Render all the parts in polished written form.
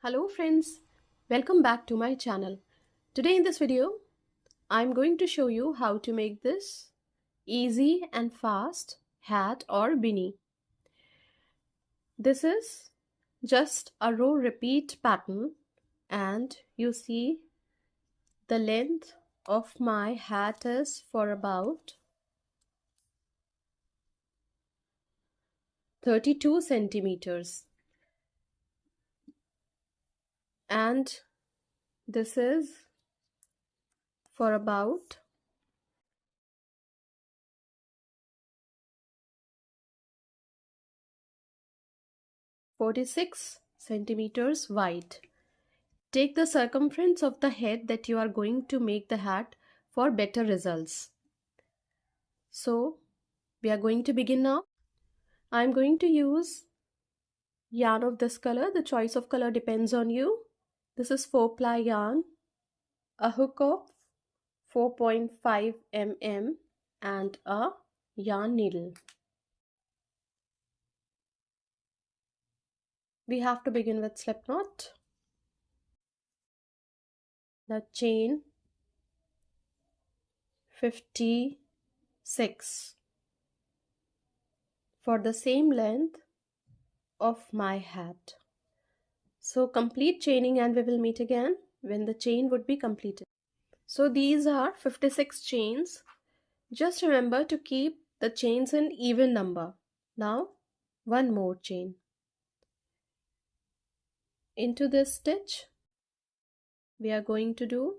Hello friends, welcome back to my channel. Today in this video, I'm going to show you how to make this easy and fast hat or beanie. This is just a row repeat pattern and you see the length of my hat is for about 32 centimeters and this is for about 46 centimeters wide. Take the circumference of the head that you are going to make the hat for better results. So we are going to begin now. I am going to use yarn of this color. The choice of color depends on you. This is 4-ply yarn, a hook of 4.5 mm and a yarn needle. We have to begin with slip knot. The chain 56 for the same length of my hat. So complete chaining and we will meet again when the chain would be completed. So these are 56 chains. Just remember to keep the chains in even number. Now one more chain. Into this stitch we are going to do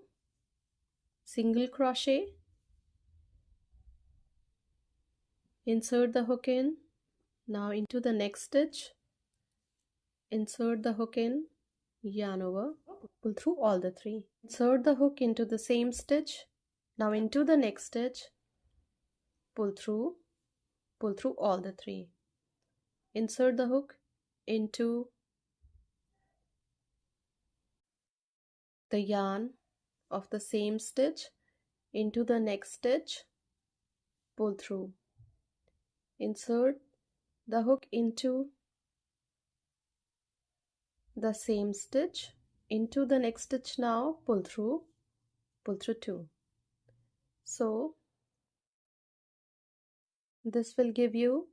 single crochet, insert the hook in. Now into the next stitch, insert the hook in, yarn over, pull through all the three, insert the hook into the same stitch. Now into the next stitch, pull through all the three, insert the hook into the yarn of the same stitch, into the next stitch, pull through, insert the hook into the same stitch, into the next stitch. Now pull through two. So this will give you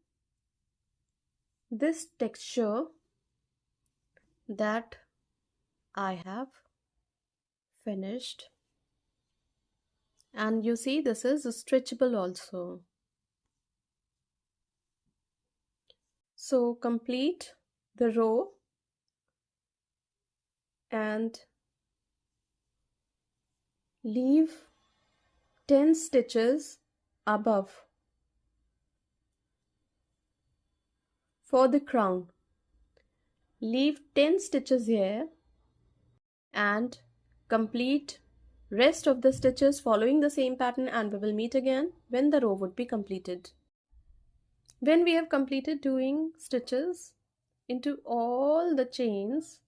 this texture that I have finished, and you see this is stretchable also. So complete the row and leave 10 stitches above for the crown. Leave 10 stitches here and complete rest of the stitches following the same pattern, and we will meet again when the row would be completed. When we have completed doing stitches into all the chains,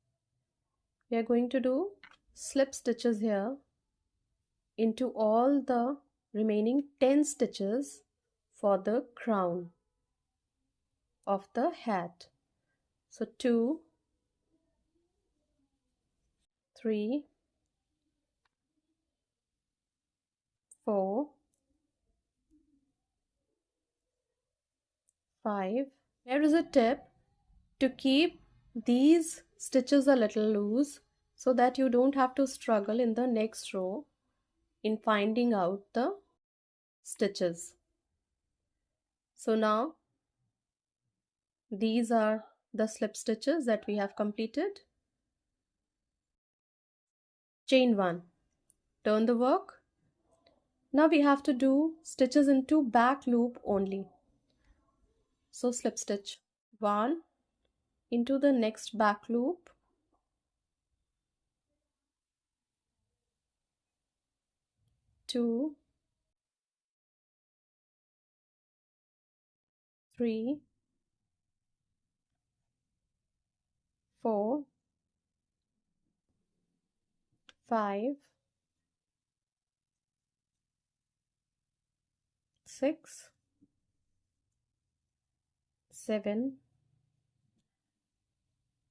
we are going to do slip stitches here into all the remaining 10 stitches for the crown of the hat. So 2, 3, 4, 5. Here is a tip to keep these stitches a little loose so that you don't have to struggle in the next row in finding out the stitches. So now these are the slip stitches that we have completed. Chain 1, turn the work. Now we have to do stitches into back loop only. So slip stitch 1 into the next back loop, 2, 3, 4, 5, 6, 7,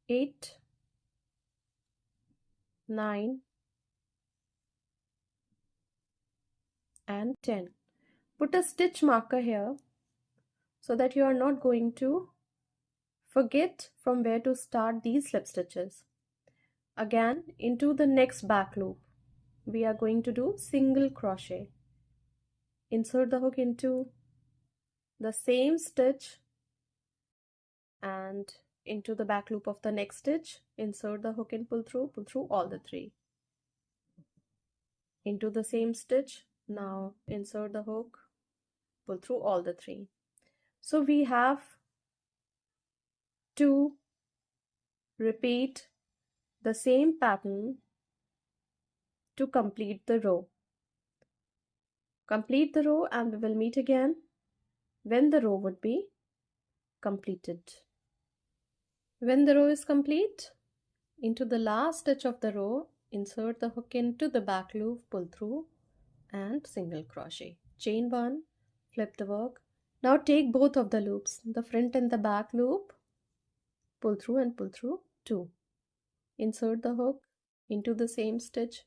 8, 9 and 10. Put a stitch marker here so that you are not going to forget from where to start these slip stitches. Again, into the next back loop we are going to do single crochet. Insert the hook into the same stitch and into the back loop of the next stitch, insert the hook and pull through all the three. Into the same stitch, now insert the hook, pull through all the three. So we have to repeat the same pattern to complete the row. Complete the row and we will meet again when the row would be completed. When the row is complete, into the last stitch of the row, insert the hook into the back loop, pull through and single crochet. Chain 1, flip the work. Now take both of the loops, the front and the back loop, pull through and pull through 2. Insert the hook into the same stitch,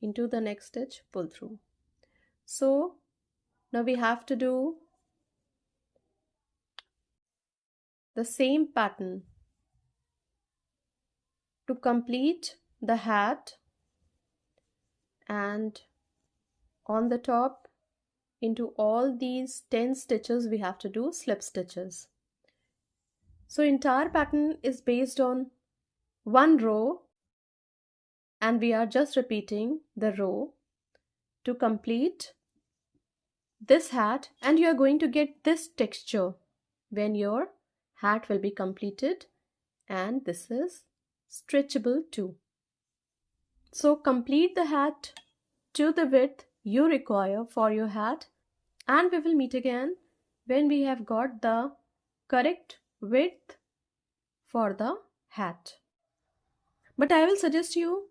into the next stitch, pull through. So now we have to do the same pattern to complete the hat, and on the top into all these 10 stitches we have to do slip stitches. So entire pattern is based on one row and we are just repeating the row to complete this hat, and you are going to get this texture when your hat will be completed, and this is stretchable too. So complete the hat to the width you require for your hat, and we will meet again when we have got the correct width for the hat. But I will suggest you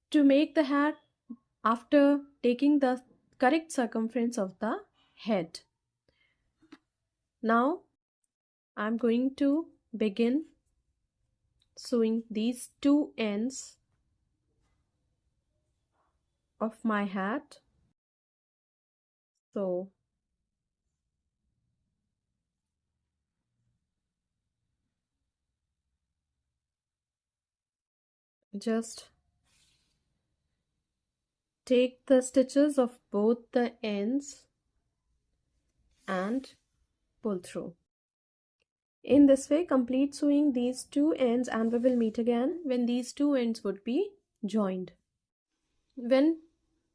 to make the hat after taking the correct circumference of the head. Now I'm going to begin sewing these two ends of my hat. So just take the stitches of both the ends and pull through. In this way, complete sewing these two ends, and we will meet again when these two ends would be joined. When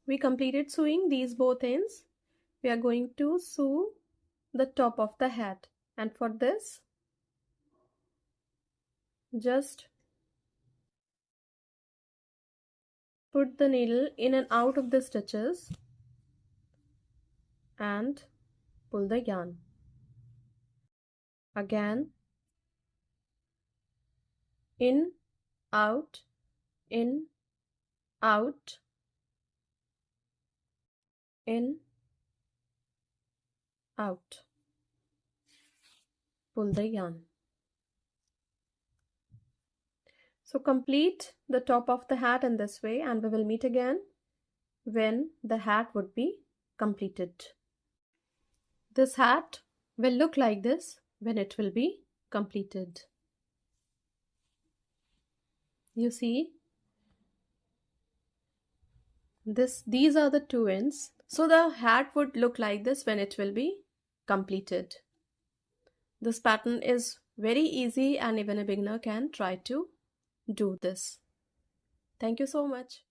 we completed sewing these both ends, we are going to sew the top of the hat, and for this just put the needle in and out of the stitches and pull the yarn. Again, in, out, in, out, in, out. Pull the yarn. So complete the top of the hat in this way, and we will meet again when the hat would be completed. This hat will look like this when it will be completed. You see, these are the two ends. So the hat would look like this when it will be completed. This pattern is very easy and even a beginner can try to do this. Thank you so much.